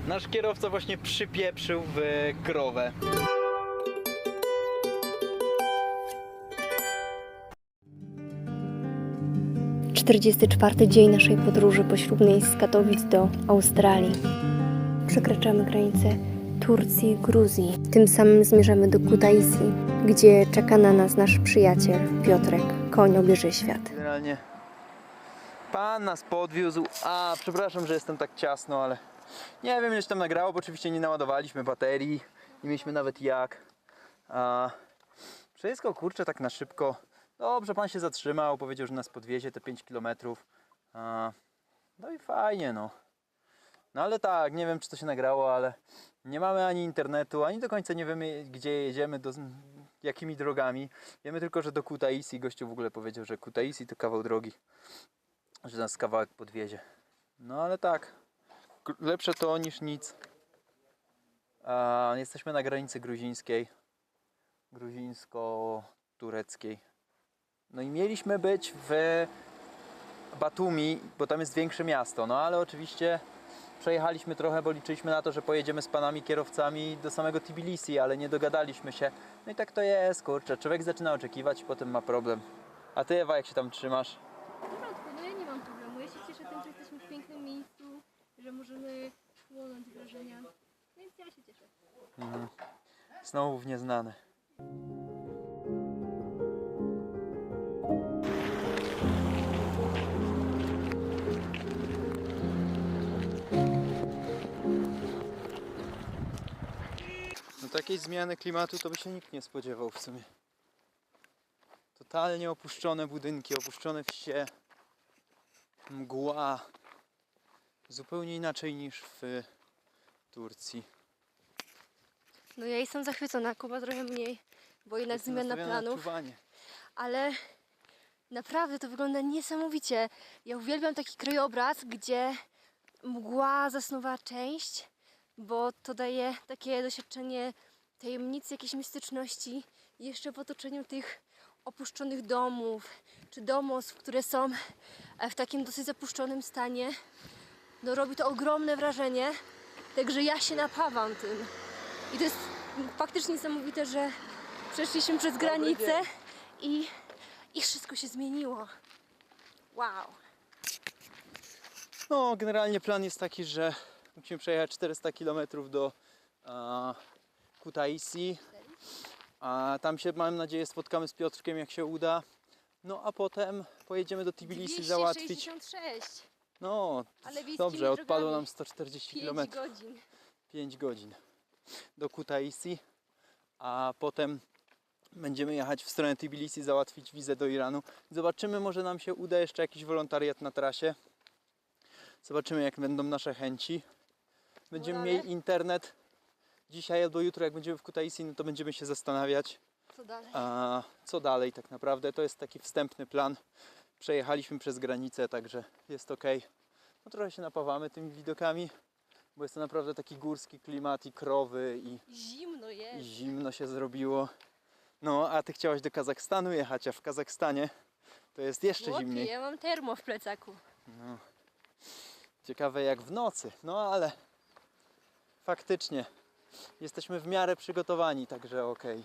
Nasz kierowca właśnie przypieprzył w krowę. - 44. dzień naszej podróży poślubnej z Katowic do Australii. Przekraczamy granicę Turcji, Gruzji. Tym samym zmierzamy do Kutaisi, gdzie czeka na nas nasz przyjaciel Piotrek. Koń obierze świat. Generalnie pan nas podwiózł. A, przepraszam, że jestem tak ciasno, ale nie wiem, ile się tam nagrało, bo oczywiście nie naładowaliśmy baterii. Nie mieliśmy nawet jak. Wszystko, kurczę, tak na szybko. Dobrze, pan się zatrzymał, powiedział, że nas podwiezie te 5 km. No i fajnie, no. No ale tak, nie wiem, czy to się nagrało, ale nie mamy ani internetu, ani do końca nie wiemy, gdzie jedziemy, jakimi drogami. Wiemy tylko, że do Kutaisi. Gościu w ogóle powiedział, że Kutaisi to kawał drogi, że nas kawałek podwiezie. No ale tak, lepsze to niż nic. Jesteśmy na granicy gruzińskiej, gruzińsko-tureckiej. No i mieliśmy być w Batumi, bo tam jest większe miasto, no ale oczywiście przejechaliśmy trochę, bo liczyliśmy na to, że pojedziemy z panami kierowcami do samego Tbilisi, ale nie dogadaliśmy się. No i tak to jest, kurczę, człowiek zaczyna oczekiwać i potem ma problem. A ty, Ewa, jak się tam trzymasz? W porządku, no ja nie mam problemu. Ja się cieszę tym, że jesteśmy w pięknym miejscu, że możemy chłonąć wrażenia. Więc ja się cieszę. Znowu w nieznane. No takiej zmiany klimatu to by się nikt nie spodziewał w sumie. Totalnie opuszczone budynki, opuszczone wsie, mgła. Zupełnie inaczej niż w Turcji. No ja jestem zachwycona, Kuba trochę mniej, bo jednak Jestem zmiana nastawiony na planów. czuwanie. Ale naprawdę to wygląda niesamowicie. Ja uwielbiam taki krajobraz, gdzie mgła zasnuwa część, bo to daje takie doświadczenie tajemnicy, jakiejś mistyczności. I jeszcze w otoczeniu tych opuszczonych domów, czy domostw, które są w takim dosyć zapuszczonym stanie, no robi to ogromne wrażenie. Także ja się napawam tym. I to jest faktycznie niesamowite, że przeszliśmy przez granicę i wszystko się zmieniło. Wow. No, generalnie plan jest taki, że musimy przejechać 400 km do Kutaisi. A tam się, mam nadzieję, spotkamy z Piotrkiem, jak się uda. No a potem pojedziemy do Tbilisi załatwić. 266. No, Ale wiejskimi dobrze, odpadło drogami. nam 140 5 km. godzin. 5 godzin do Kutaisi, a potem będziemy jechać w stronę Tbilisi, załatwić wizę do Iranu. Zobaczymy, może nam się uda jeszcze jakiś wolontariat na trasie. Zobaczymy, jak będą nasze chęci. Będziemy Morale? mieli internet dzisiaj albo jutro, jak będziemy w Kutaisi, no to będziemy się zastanawiać, Co dalej? co dalej tak naprawdę. To jest taki wstępny plan. Przejechaliśmy przez granicę, także jest ok. No trochę się napawamy tymi widokami, bo jest to naprawdę taki górski klimat i krowy Zimno i jest. zimno się zrobiło. No, a ty chciałaś do Kazachstanu jechać, a w Kazachstanie to jest jeszcze Chłopie, zimniej. ja mam termo w plecaku. No. Ciekawe jak w nocy, no ale faktycznie jesteśmy w miarę przygotowani, także okej.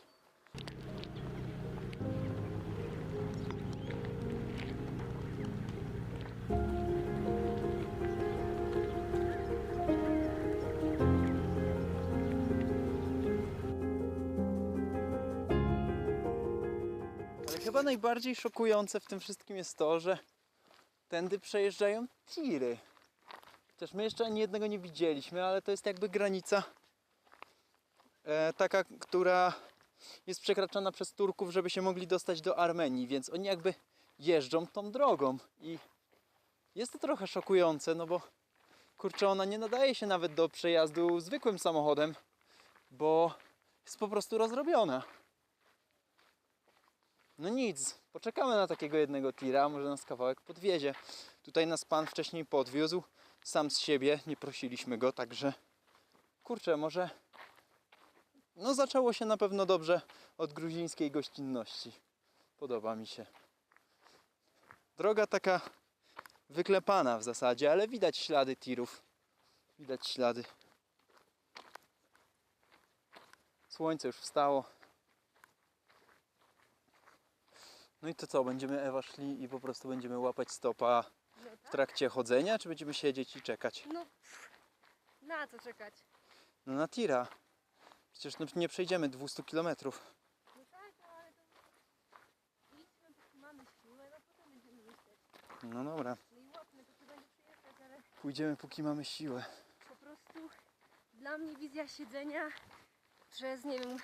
Ale chyba najbardziej szokujące w tym wszystkim jest to, że tędy przejeżdżają tiry. Chociaż my jeszcze ani jednego nie widzieliśmy, ale to jest jakby granica taka, która jest przekraczana przez Turków, żeby się mogli dostać do Armenii, więc oni jakby jeżdżą tą drogą i jest to trochę szokujące, no bo kurczę, ona nie nadaje się nawet do przejazdu zwykłym samochodem, bo jest po prostu rozrobiona. No nic, poczekamy na takiego jednego tira, może nas kawałek podwiezie. Tutaj nas pan wcześniej podwiózł, sam z siebie, nie prosiliśmy go, także kurczę, może no zaczęło się na pewno dobrze od gruzińskiej gościnności. Podoba mi się. Droga taka wyklepana w zasadzie, ale widać ślady tirów. Widać ślady. Słońce już wstało. No i to co, będziemy Ewa szli i po prostu będziemy łapać stopa w trakcie chodzenia, czy będziemy siedzieć i czekać? No, na co czekać? No na tira. Przecież no, nie przejdziemy 200 km. No tak, no ale to... Idźmy, póki mamy siłę, no potem będziemy myśleć. No dobra, No i łapmy, to się będzie przyjeżdżać, ale pójdziemy póki mamy siłę. po prostu dla mnie wizja siedzenia przez, nie wiem,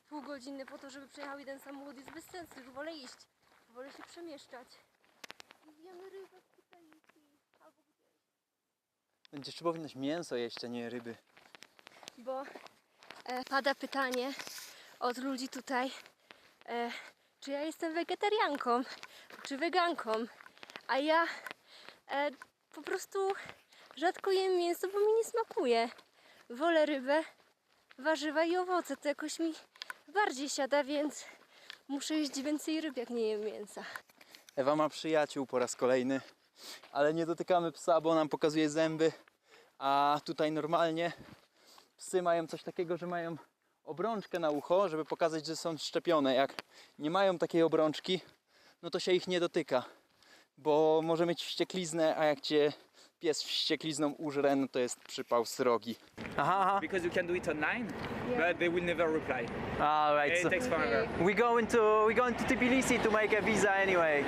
pół godziny po to, żeby przejechał jeden samochód jest bez sensu. Już wolę iść. Wolę się przemieszczać. I zjemy rybę w Kutaisi. Albo gdzieś. Będziesz powinnaś mięso jeść, a nie ryby. Bo pada pytanie od ludzi tutaj, czy ja jestem wegetarianką, czy weganką. A ja po prostu rzadko jem mięso, bo mi nie smakuje. Wolę rybę, warzywa i owoce. To jakoś mi bardziej siada, więc muszę jeść więcej ryb, jak nie jem mięsa. Ewa ma przyjaciół po raz kolejny, ale nie dotykamy psa, bo nam pokazuje zęby. A tutaj normalnie psy mają coś takiego, że mają obrączkę na ucho, żeby pokazać, że są szczepione. Jak nie mają takiej obrączki, no to się ich nie dotyka, bo może mieć wściekliznę, a jak cię pies wścieklizną użre, no to jest przypał srogi. Aha, Because you can do it online, but they will never reply. alright. It takes forever. We're going to Tbilisi to make a visa anyway.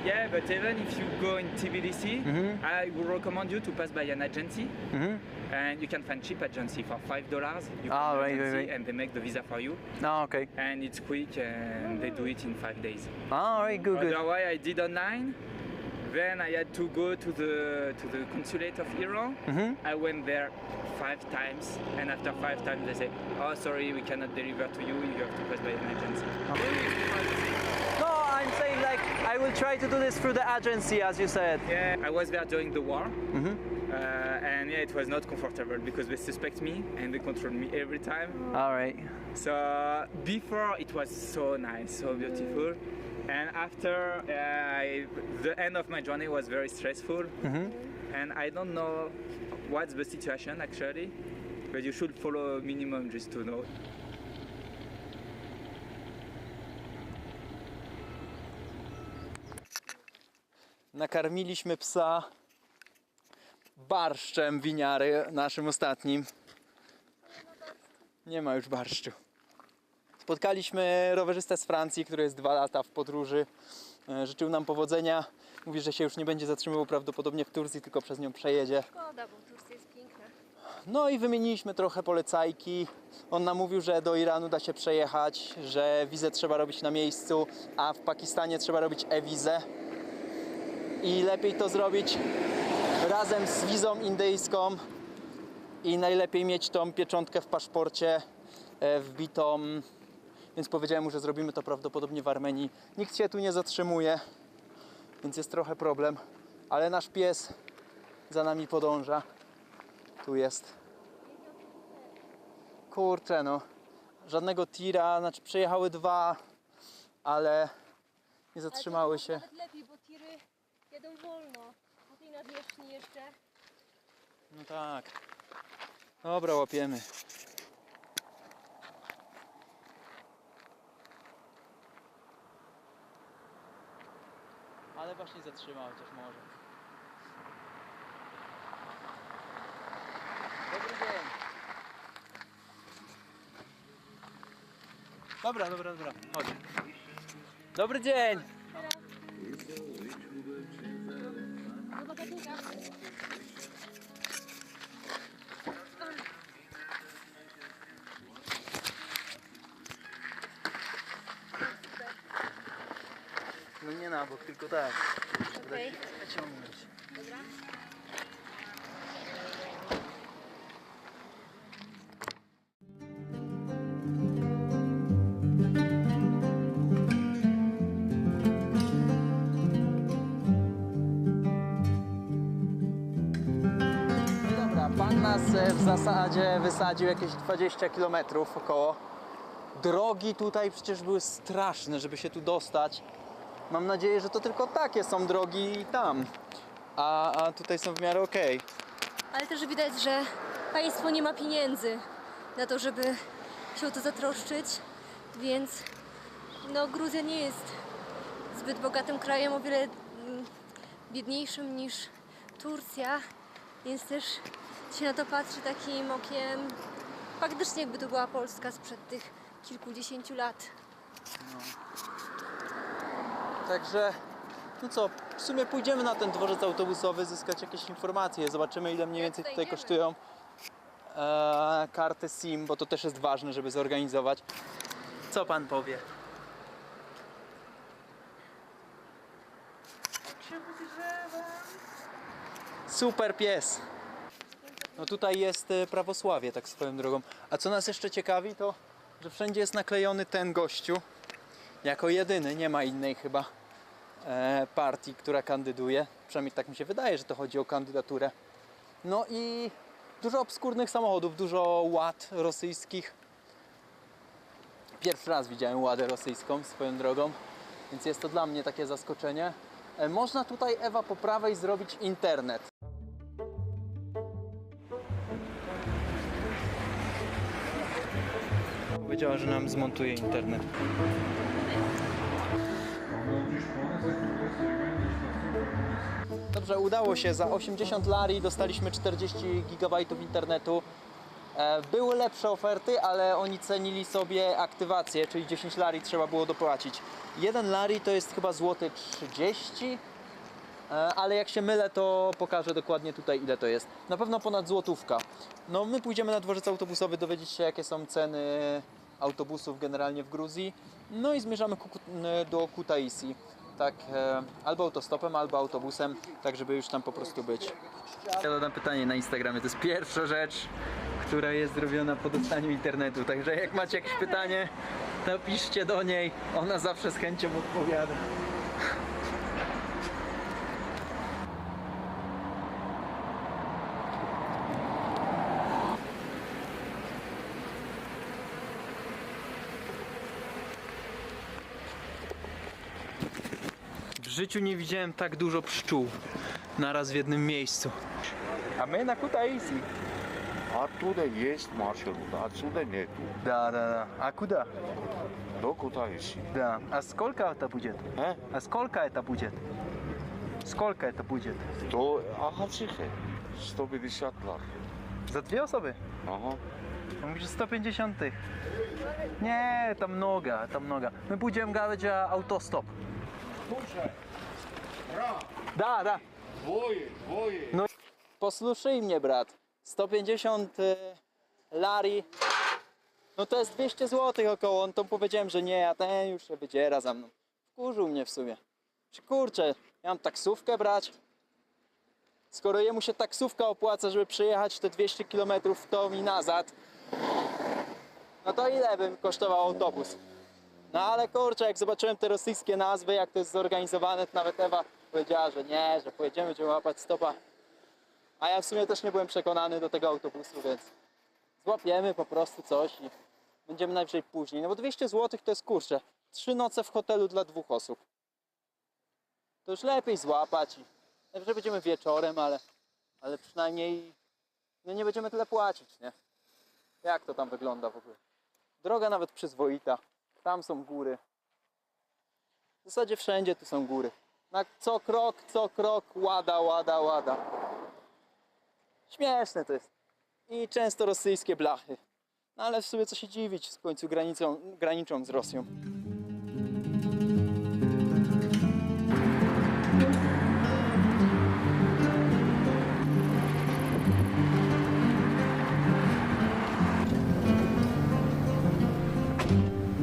Yeah, but even if you go in Tbilisi, I would recommend you to pass by an agency, and you can find cheap agency for $5. You call the right, agency right. and they make the visa for you, No, okay. and it's quick and they do it in 5 days. Alright, good. Otherwise, I did online. Then I had to go to the consulate of Iran. I went there 5 times, and after 5 times they said, "Oh, sorry, we cannot deliver to you. You have to pass by an agency." No, I'm saying like I will try to do this through the agency, as you said. Yeah, I was there during the war, and yeah, it was not comfortable because they suspect me and they control me every time. Alright. So before it was so nice, so beautiful, and after the end of my journey was very stressful, and I don't know what's the situation actually, but you should follow a minimum just to know. Nakarmiliśmy psa barszczem winiary naszym ostatnim. Nie ma już barszczu. Spotkaliśmy rowerzystę z Francji, który jest 2 lata w podróży. Życzył nam powodzenia. Mówi, że się już nie będzie zatrzymywał prawdopodobnie w Turcji, tylko przez nią przejedzie. Szkoda, bo Turcja jest piękna. No i wymieniliśmy trochę polecajki. On nam mówił, że do Iranu da się przejechać, że wizę trzeba robić na miejscu, a w Pakistanie trzeba robić e-wizę. I lepiej to zrobić razem z wizą indyjską i najlepiej mieć tą pieczątkę w paszporcie wbitą. Więc powiedziałem mu, że zrobimy to prawdopodobnie w Armenii. Nikt się tu nie zatrzymuje, więc jest trochę problem, ale nasz pies za nami podąża. Tu jest. Kurczę, no. Żadnego tira, znaczy przejechały 2, ale nie zatrzymały się. Nawet lepiej, bo tiry jedą wolno. Po tej nadwierzchni jeszcze. No tak. Dobra, łapiemy. Ale właśnie zatrzymał chociaż może. Dobry dzień. Dobra. Chodź. Dobry dzień. Do bagażnika. No nie na bok, tylko tak. Okej. Ciągnąć. Dobra. Dobra, pan nas w zasadzie wysadził jakieś 20 km około. Drogi tutaj przecież były straszne, żeby się tu dostać. Mam nadzieję, że to tylko takie są drogi tam, a tutaj są w miarę okej. Ale też widać, że państwo nie ma pieniędzy. na to, żeby się o to zatroszczyć, więc no, Gruzja nie jest zbyt bogatym krajem, o wiele biedniejszym niż Turcja, więc też się na to patrzy takim okiem faktycznie jakby to była Polska sprzed tych kilkudziesięciu lat. Także, no co, w sumie pójdziemy na ten dworzec autobusowy, zyskać jakieś informacje, zobaczymy ile mniej więcej tutaj kosztują karty SIM, bo to też jest ważne, żeby zorganizować. Co pan powie? Super pies! No tutaj jest prawosławie, tak swoją drogą. A co nas jeszcze ciekawi, to że wszędzie jest naklejony ten gościu. Jako jedyny, nie ma innej chyba partii, która kandyduje. Przynajmniej tak mi się wydaje, że to chodzi o kandydaturę. No i dużo obskurnych samochodów, dużo ład rosyjskich. Pierwszy raz widziałem ładę rosyjską swoją drogą, więc jest to dla mnie takie zaskoczenie. Można tutaj, Ewa, po prawej zrobić internet. Powiedziała, że nam zmontuje internet. Dobrze, udało się. Za 80 lari dostaliśmy 40 GB internetu. Były lepsze oferty, ale oni cenili sobie aktywację, czyli 10 lari trzeba było dopłacić. 1 lari to jest chyba złoty 30, ale jak się mylę, to pokażę dokładnie tutaj, ile to jest. Na pewno ponad złotówka. No my pójdziemy na dworzec autobusowy dowiedzieć się, jakie są ceny autobusów generalnie w Gruzji. No i zmierzamy do Kutaisi. Tak, albo autostopem, albo autobusem, tak żeby już tam po prostu być. Ja dodam pytanie na Instagramie, to jest pierwsza rzecz, która jest zrobiona po dostaniu internetu. Także jak macie jakieś pytanie, to piszcie do niej, ona zawsze z chęcią odpowiada. W życiu nie widziałem tak dużo pszczół naraz w jednym miejscu. A my na Kutaisi. Оттуда есть маршрут, отсюда нету. Да. А куда? До Кутаиси. Да. А сколько это будет? А? А сколько это будет? Сколько это будет? До Ахавчихе. 150 лар. За две osoby? Ага. On mówi, że 150. Nie, tam mnoga, tam mnoga. My pójdziemy gadać o autostop. Da. Двое. No posłuchaj mnie, brat. 150 lari. No to jest 200 zł około. On to powiedziałem, że nie, a ten już się wydziera za mną. Wkurzył mnie w sumie. Czy kurczę, ja mam taksówkę brać? Skoro jemu się taksówka opłaca, żeby przejechać te 200 km w tą i nazad, no to ile by kosztował autobus? No ale kurczę, jak zobaczyłem te rosyjskie nazwy, jak to jest zorganizowane, to nawet Ewa powiedziała, że nie, że pojedziemy, będziemy łapać stopa. A ja w sumie też nie byłem przekonany do tego autobusu, więc złapiemy po prostu coś i będziemy najwyżej później. No bo 200 zł to jest, kurczę, 3 noce w hotelu dla 2 osób. To już lepiej złapać. Najwyżej będziemy wieczorem, ale przynajmniej no nie będziemy tyle płacić, nie? Jak to tam wygląda w ogóle? Droga nawet przyzwoita. Tam są góry. W zasadzie wszędzie tu są góry. Na co krok, łada. Śmieszne to jest. I często rosyjskie blachy. No ale w sumie co się dziwić, w końcu graniczą z Rosją.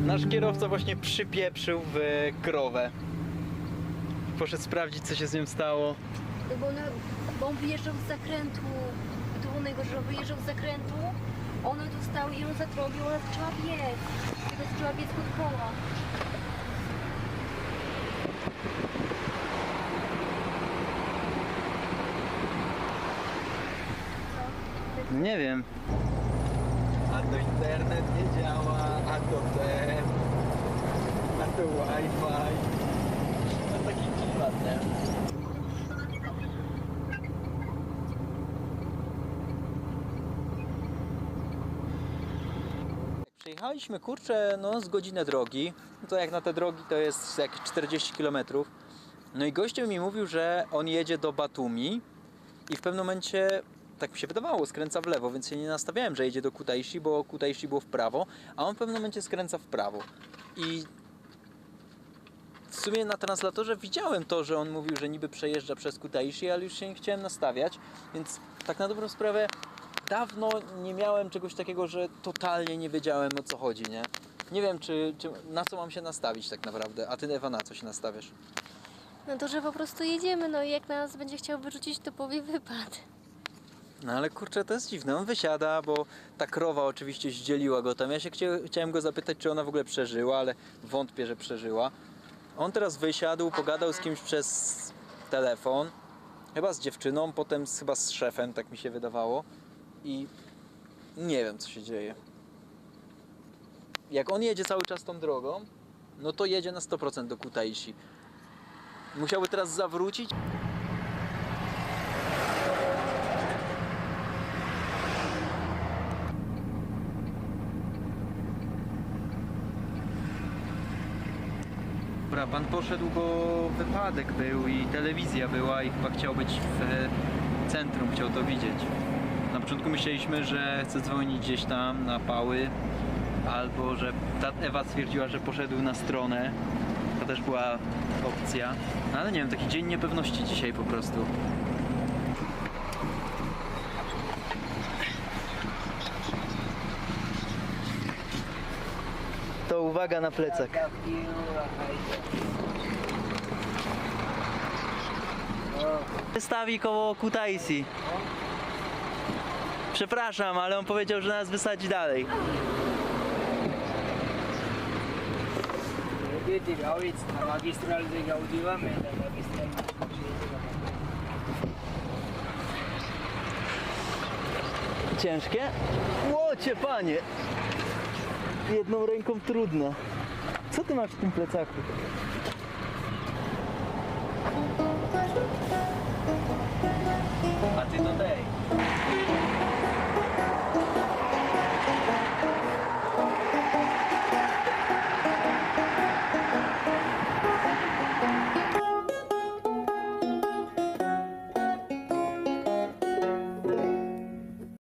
Nasz kierowca właśnie przypieprzył w krowę. Poszedł sprawdzić, co się z nią stało. No bo on wyjeżdżał z zakrętu, to było najgorsze, że wyjeżdżał z zakrętu, one tu stały i ją zatrąbił, ona zaczęła biec. I zaczęła biec pod koła. Nie wiem. A to internet nie działa, a to ten, a to Wi-Fi. No taki klimat, nie? Przejechaliśmy, kurczę, no z godzinę drogi. No to jak na te drogi to jest jak 40 km. No i gościu mi mówił, że on jedzie do Batumi i w pewnym momencie, tak mi się wydawało, skręca w lewo, więc się nie nastawiałem, że jedzie do Kutaisi, bo Kutaisi było w prawo, a on w pewnym momencie skręca w prawo. I w sumie na translatorze widziałem to, że on mówił, że niby przejeżdża przez Kutaisi, ale już się nie chciałem nastawiać, więc tak na dobrą sprawę dawno nie miałem czegoś takiego, że totalnie nie wiedziałem, o co chodzi, nie? Nie wiem, czy na co mam się nastawić tak naprawdę, a ty, Ewa, na co się nastawiasz? No to, że po prostu jedziemy, no i jak nas będzie chciał wyrzucić, to powie wypad. No ale kurczę, to jest dziwne, on wysiada, bo ta krowa oczywiście zdzieliła go tam. Ja się chciałem go zapytać, czy ona w ogóle przeżyła, ale wątpię, że przeżyła. On teraz wysiadł, pogadał z kimś przez telefon, chyba z dziewczyną, potem chyba z szefem, tak mi się wydawało. I nie wiem, co się dzieje. Jak on jedzie cały czas tą drogą, no to jedzie na 100% do Kutaisi. Musiałby teraz zawrócić. Dobra, pan poszedł, bo wypadek był i telewizja była i chyba chciał być w centrum, chciał to widzieć. Na początku myśleliśmy, że chce dzwonić gdzieś tam na pały, albo że ta Ewa stwierdziła, że poszedł na stronę. To też była opcja. No ale nie wiem, taki dzień niepewności dzisiaj po prostu. To uwaga na plecak. Wystawi koło Kutaisi. Przepraszam, ale on powiedział, że nas wysadzi dalej. Ciężkie? Łocie, panie! Jedną ręką trudno. Co ty masz w tym plecaku? A ty do tej.